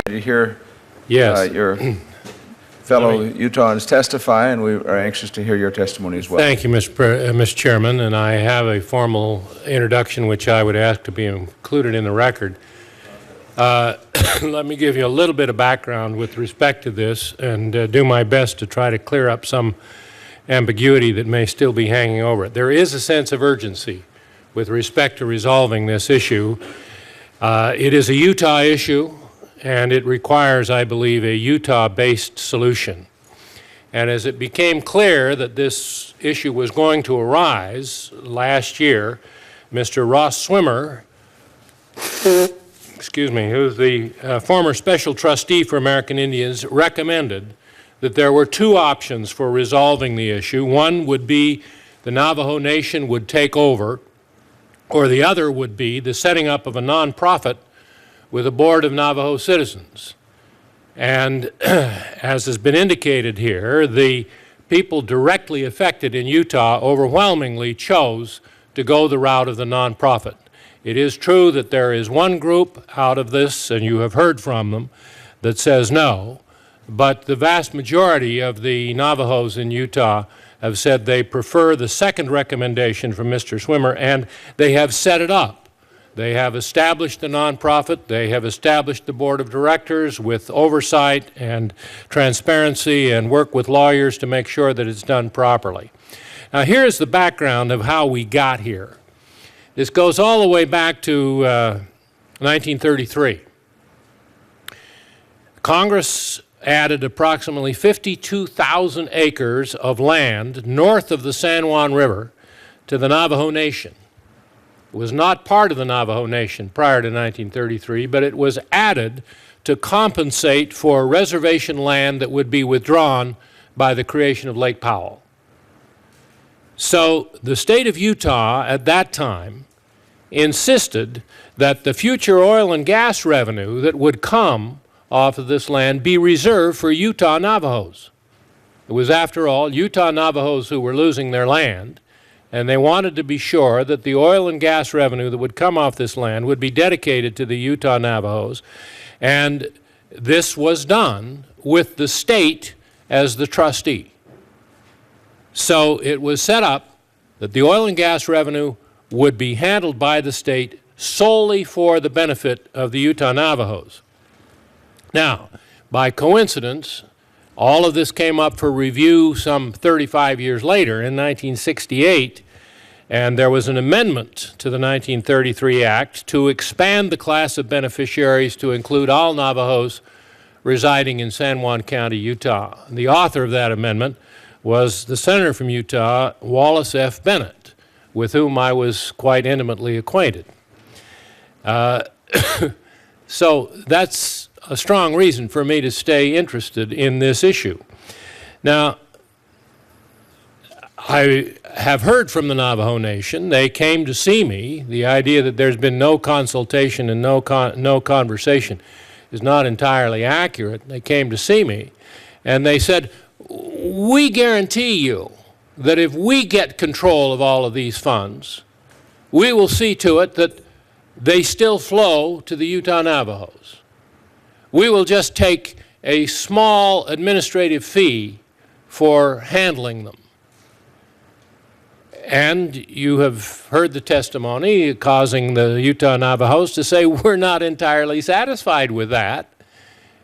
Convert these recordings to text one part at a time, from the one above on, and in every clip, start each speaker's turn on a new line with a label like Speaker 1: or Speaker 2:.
Speaker 1: to hear
Speaker 2: Yes.
Speaker 1: your fellow Utahns testify, and we are anxious to hear your testimony as well.
Speaker 2: Thank you, Mr. Chairman, and I have a formal introduction which I would ask to be included in the record. Let me give you a little bit of background with respect to this and do my best to try to clear up some ambiguity that may still be hanging over it. There is a sense of urgency with respect to resolving this issue. It is a Utah issue, and it requires, I believe, a Utah-based solution. And as it became clear that this issue was going to arise last year, Mr. Ross Swimmer, excuse me, who's the former special trustee for American Indians, recommended that there were two options for resolving the issue. One would be the Navajo Nation would take over, or the other would be the setting up of a nonprofit with a board of Navajo citizens. And as has been indicated here, the people directly affected in Utah overwhelmingly chose to go the route of the nonprofit. It is true that there is one group out of this, and you have heard from them, that says no, but the vast majority of the Navajos in Utah have said they prefer the second recommendation from Mr. Swimmer, and they have set it up. They have established the nonprofit. They have established the board of directors with oversight and transparency and work with lawyers to make sure that it's done properly. Now, here's the background of how we got here. This goes all the way back to 1933. Congress added approximately 52,000 acres of land north of the San Juan River to the Navajo Nation. It was not part of the Navajo Nation prior to 1933, but it was added to compensate for reservation land that would be withdrawn by the creation of Lake Powell. So the state of Utah at that time insisted that the future oil and gas revenue that would come off of this land be reserved for Utah Navajos. It was, after all, Utah Navajos who were losing their land, and they wanted to be sure that the oil and gas revenue that would come off this land would be dedicated to the Utah Navajos, and this was done with the state as the trustee. So it was set up that the oil and gas revenue would be handled by the state solely for the benefit of the Utah Navajos. Now, by coincidence, all of this came up for review some 35 years later in 1968, and there was an amendment to the 1933 Act to expand the class of beneficiaries to include all Navajos residing in San Juan County, Utah. The author of that amendment was the senator from Utah, Wallace F. Bennett, with whom I was quite intimately acquainted. So that's a strong reason for me to stay interested in this issue. Now, I have heard from the Navajo Nation. They came to see me. The idea that there's been no consultation and no conversation is not entirely accurate. They came to see me, and they said, we guarantee you that if we get control of all of these funds, we will see to it that they still flow to the Utah Navajos. We will just take a small administrative fee for handling them. And you have heard the testimony causing the Utah Navajos to say, we're not entirely satisfied with that.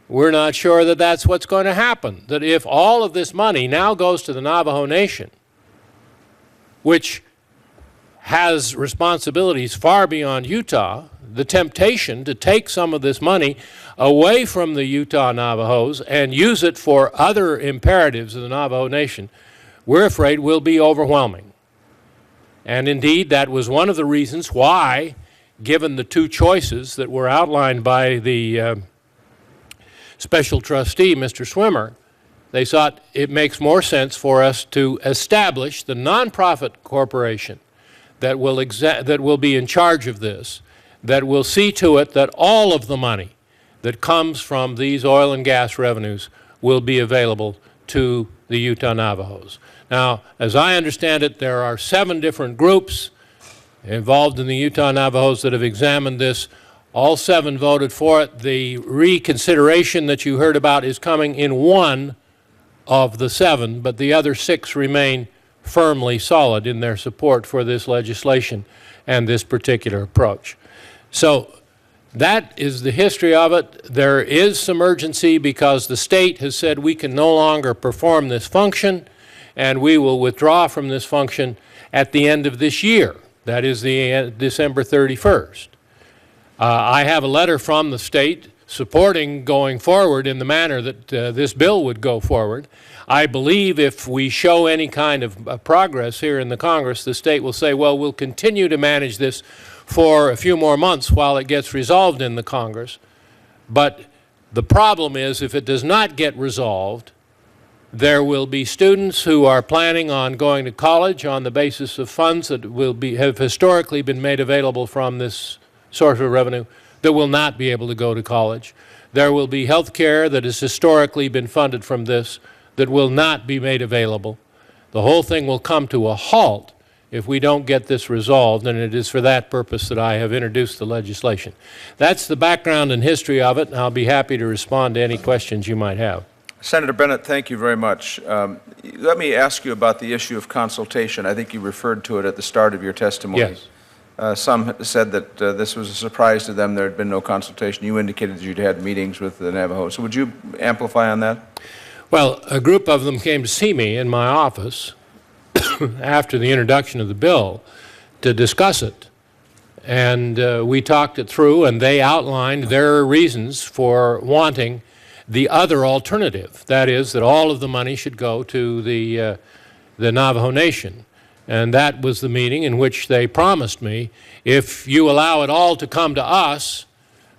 Speaker 2: We're not sure that that's what's going to happen. That if all of this money now goes to the Navajo Nation, which has responsibilities far beyond Utah, the temptation to take some of this money away from the Utah Navajos and use it for other imperatives of the Navajo Nation, we're afraid will be overwhelming. And indeed, that was one of the reasons why, given the two choices that were outlined by the special trustee, Mr. Swimmer, they thought it makes more sense for us to establish the nonprofit corporation that will be in charge of this, that will see to it that all of the money that comes from these oil and gas revenues will be available to the Utah Navajos. Now, as I understand it, there are 7 different groups involved in the Utah Navajos that have examined this. All 7 voted for it. The reconsideration that you heard about is coming in 1 of the 7, but the other 6 remain firmly solid in their support for this legislation and this particular approach. So that is the history of it. There is some urgency because the state has said we can no longer perform this function, and we will withdraw from this function at the end of this year. That is the December 31st. I have a letter from the state supporting going forward in the manner that this bill would go forward. I believe if we show any kind of progress here in the Congress, the state will say, well, we'll continue to manage this for a few more months while it gets resolved in the Congress. But the problem is, if it does not get resolved, there will be students who are planning on going to college on the basis of funds that have historically been made available from this source of revenue that will not be able to go to college. There will be health care that has historically been funded from this that will not be made available. The whole thing will come to a halt if we don't get this resolved, and it is for that purpose that I have introduced the legislation. That's the background and history of it, and I'll be happy to respond to any questions you might have.
Speaker 1: Senator Bennett, thank you very much. Let me ask you about the issue of consultation. I think you referred to it at the start of your testimony.
Speaker 2: Yes.
Speaker 1: Some said that this was a surprise to them. There had been no consultation. You indicated that you'd had meetings with the Navajo. So would you amplify on that?
Speaker 2: Well, a group of them came to see me in my office after the introduction of the bill to discuss it. And we talked it through, and they outlined their reasons for wanting the other alternative. That is, that all of the money should go to the Navajo Nation. And that was the meeting in which they promised me, if you allow it all to come to us,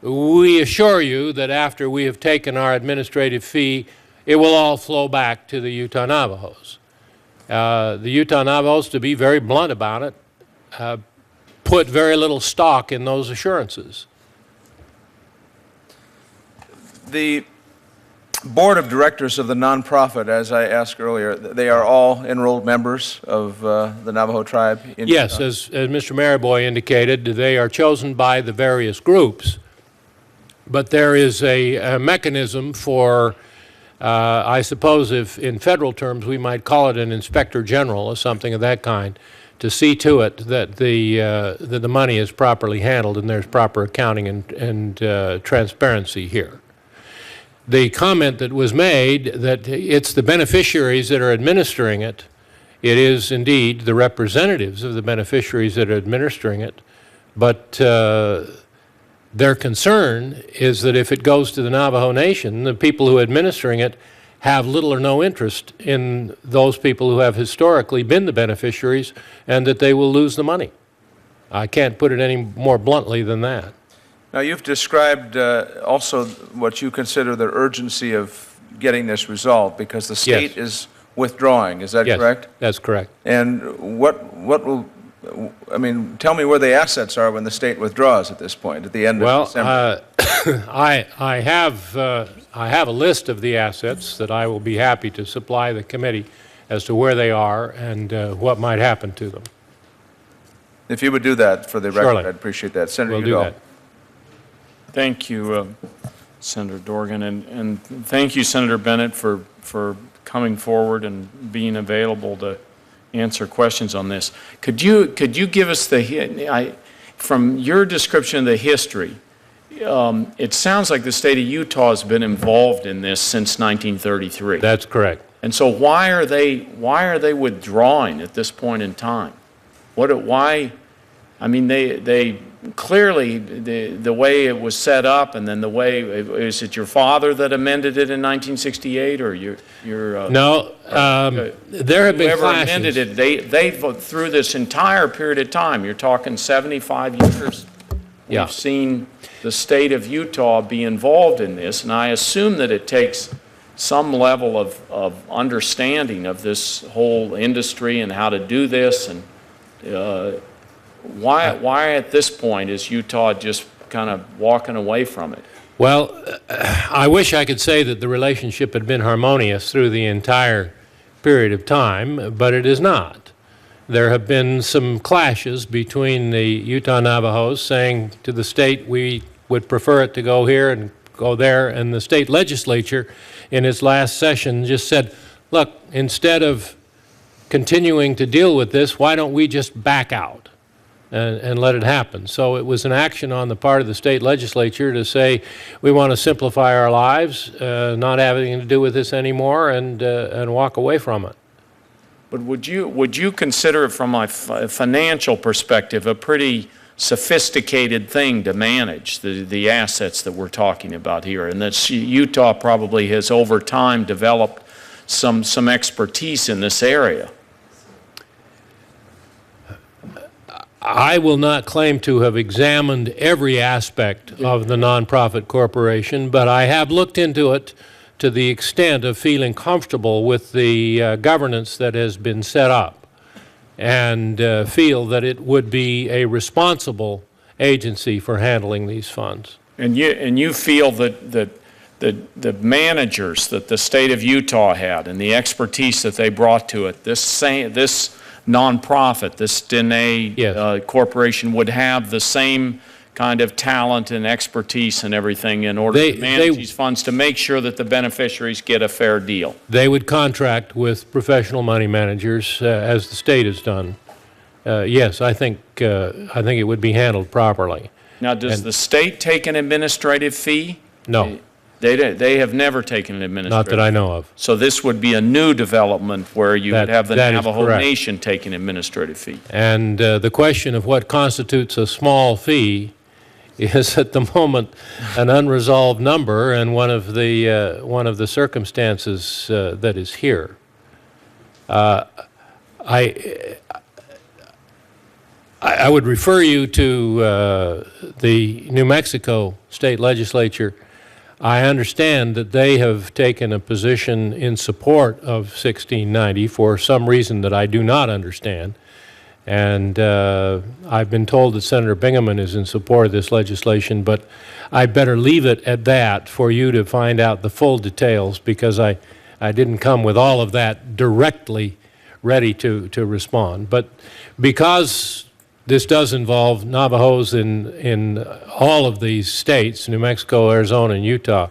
Speaker 2: we assure you that after we have taken our administrative fee, it will all flow back to the Utah Navajos. The Utah Navajos, to be very blunt about it, put very little stock in those assurances. The board of directors of the nonprofit, as I asked earlier, they are all enrolled members of the Navajo tribe? Yes, as Mr. Maryboy indicated, they are chosen by the various groups, but there is a mechanism for I suppose if in federal terms we might call it an inspector general or something of that kind, to see to it that the money is properly handled and there's proper accounting and transparency here. The comment that was made that it's the beneficiaries that are administering it, it is indeed the representatives of the beneficiaries that are administering it, but their concern is that if it goes to the Navajo Nation, the people who are administering it have little or no interest in those people who have historically been the beneficiaries, and that they will lose the money. I can't put it any more bluntly than that. Now, you've described also what you consider the urgency of getting this resolved, because the state is withdrawing. Is that correct? Yes, that's correct. And what will, I mean, tell me where the assets are when the state withdraws at this point, at the end of December. I have a list of the assets that I will be happy to supply the committee as to where they are and what might happen to them. If you would do that for the record, I'd appreciate that. Senator Udall. We'll do that.
Speaker 3: Thank you, Senator Dorgan, and thank you, Senator Bennett, for coming forward and being available to answer questions on this. Could you give us from your description of the history, it sounds like the state of Utah has been involved in this since 1933.
Speaker 2: That's correct.
Speaker 3: And so why are they withdrawing at this point in time? Why? I mean, they clearly, the way it was set up, and then the way, is it your father that amended it in 1968, or your no, there have been clashes. Whoever amended it, they through this entire period of time, you're talking 75 years, we've seen the state of Utah be involved in this, and I assume that it takes some level of understanding of this whole industry and how to do this, and why at this point is Utah just kind of walking away from it?
Speaker 2: Well, I wish I could say that the relationship had been harmonious through the entire period of time, but it is not. There have been some clashes between the Utah Navajos saying to the state, we would prefer it to go here and go there, and the state legislature in its last session just said, look, instead of continuing to deal with this, why don't we just back out and let it happen? So it was an action on the part of the state legislature to say, we want to simplify our lives, not have anything to do with this anymore, and walk away from it.
Speaker 3: But would you consider it from a financial perspective a pretty sophisticated thing to manage the assets that we're talking about here, and that Utah probably has over time developed some expertise in this area?
Speaker 2: I will not claim to have examined every aspect of the nonprofit corporation, but I have looked into it to the extent of feeling comfortable with the governance that has been set up, and feel that it would be a responsible agency for handling these funds. And
Speaker 3: you feel that the managers that the state of Utah had and the expertise that they brought to it, this nonprofit, this Dene
Speaker 2: Yes.
Speaker 3: corporation, would have the same kind of talent and expertise and everything in order to manage these funds to make sure that the beneficiaries get a fair deal?
Speaker 2: They would contract with professional money managers, as the state has done. Yes, I think it would be handled properly.
Speaker 3: Now, does the state take an administrative fee?
Speaker 2: No.
Speaker 3: They have never taken an administrative fee.
Speaker 2: Not that I know of.
Speaker 3: So this would be a new development where you would have the
Speaker 2: that is
Speaker 3: Navajo
Speaker 2: correct.
Speaker 3: Nation take an administrative fee.
Speaker 2: And the question of what constitutes a small fee is at the moment an unresolved number, and one of the circumstances that is here. I would refer you to the New Mexico state legislature. I understand that they have taken a position in support of 1690 for some reason that I do not understand. And I've been told that Senator Bingaman is in support of this legislation, but I better leave it at that for you to find out the full details, because I didn't come with all of that directly ready to respond. But because this does involve Navajos in all of these states, New Mexico, Arizona, and Utah,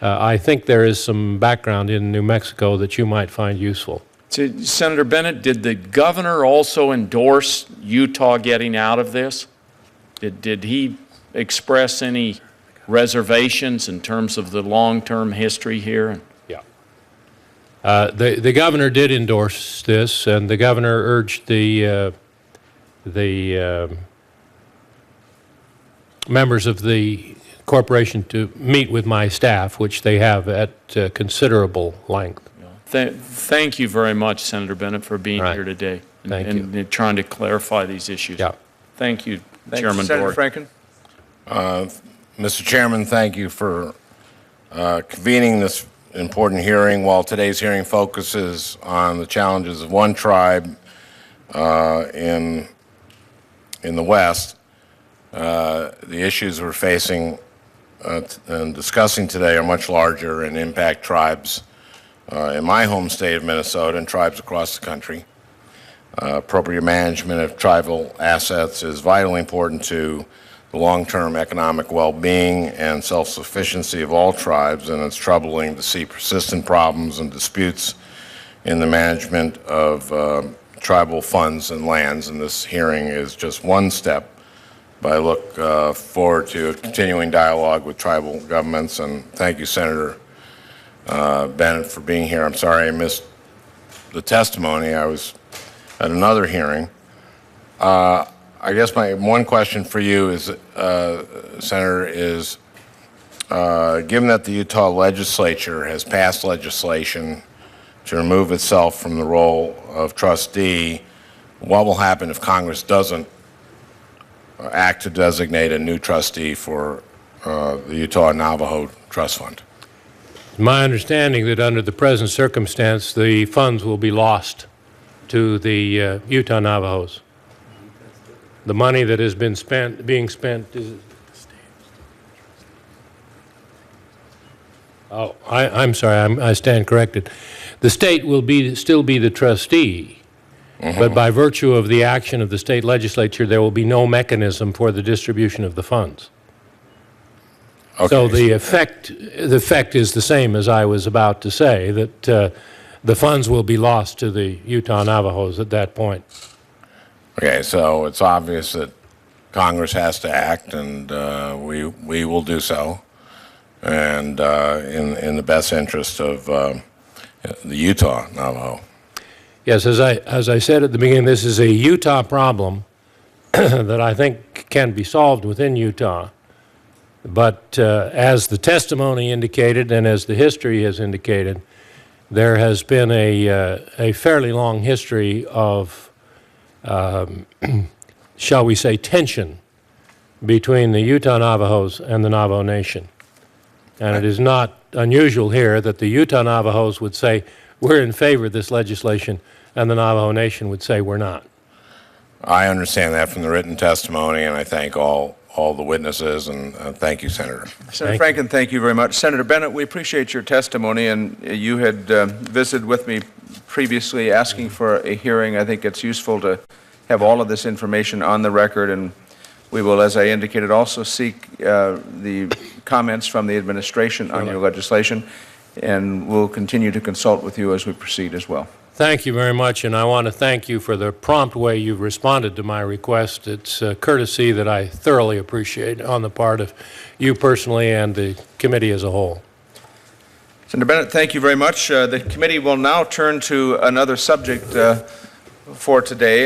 Speaker 2: I think there is some background in New Mexico that you might find useful.
Speaker 3: Senator Bennett, did the governor also endorse Utah getting out of this? Did he express any reservations in terms of the long-term history here?
Speaker 2: Yeah. The governor did endorse this, and the governor urged the members of the corporation to meet with my staff, which they have at considerable length.
Speaker 3: Thank you very much, Senator Bennett, for being here today and trying to clarify these issues.
Speaker 2: Yeah.
Speaker 3: Thank you,
Speaker 1: Thank
Speaker 3: Chairman
Speaker 1: you, Senator
Speaker 3: Board.
Speaker 1: Franken.
Speaker 4: Mr. Chairman, thank you for convening this important hearing. While today's hearing focuses on the challenges of one tribe in the West, the issues we're facing and discussing today are much larger and impact tribes in my home state of Minnesota and tribes across the country. Appropriate management of tribal assets is vitally important to the long-term economic well-being and self-sufficiency of all tribes, and it's troubling to see persistent problems and disputes in the management of tribal funds and lands, and this hearing is just one step. But I look forward to a continuing dialogue with tribal governments, and thank you, Senator Bennett, for being here. I'm sorry I missed the testimony. I was at another hearing. I guess my one question for you is, Senator, is given that the Utah legislature has passed legislation to remove itself from the role of trustee, what will happen if Congress doesn't act to designate a new trustee for the Utah Navajo Trust Fund?
Speaker 2: My understanding that under the present circumstance, the funds will be lost to the Utah Navajos. The money that has been being spent is... Oh, I'm sorry, I stand corrected. The state will still be the trustee, but by virtue of the action of the state legislature, there will be no mechanism for the distribution of the funds. So the effect is the same as I was about to say, that the funds will be lost to the Utah Navajos at that point.
Speaker 4: Okay, so it's obvious that Congress has to act, and we will do so, and in the best interest of the Utah Navajo.
Speaker 2: Yes, as I said at the beginning, this is a Utah problem that I think can be solved within Utah. But as the testimony indicated and as the history has indicated, there has been a fairly long history of, shall we say, tension between the Utah Navajos and the Navajo Nation. And it is not unusual here that the Utah Navajos would say, we're in favor of this legislation, and the Navajo Nation would say, we're not.
Speaker 4: I understand that from the written testimony, and I thank all the witnesses, and thank you, Senator.
Speaker 1: Senator Franken, thank you very much. Senator Bennett, we appreciate your testimony, and you had visited with me previously asking for a hearing. I think it's useful to have all of this information on the record, and we will, as I indicated, also seek the comments from the administration on your legislation, and we'll continue to consult with you as we proceed as well.
Speaker 2: Thank you very much, and I want to thank you for the prompt way you've responded to my request. It's a courtesy that I thoroughly appreciate on the part of you personally and the committee as a whole.
Speaker 1: Senator Bennett, thank you very much. The committee will now turn to another subject for today.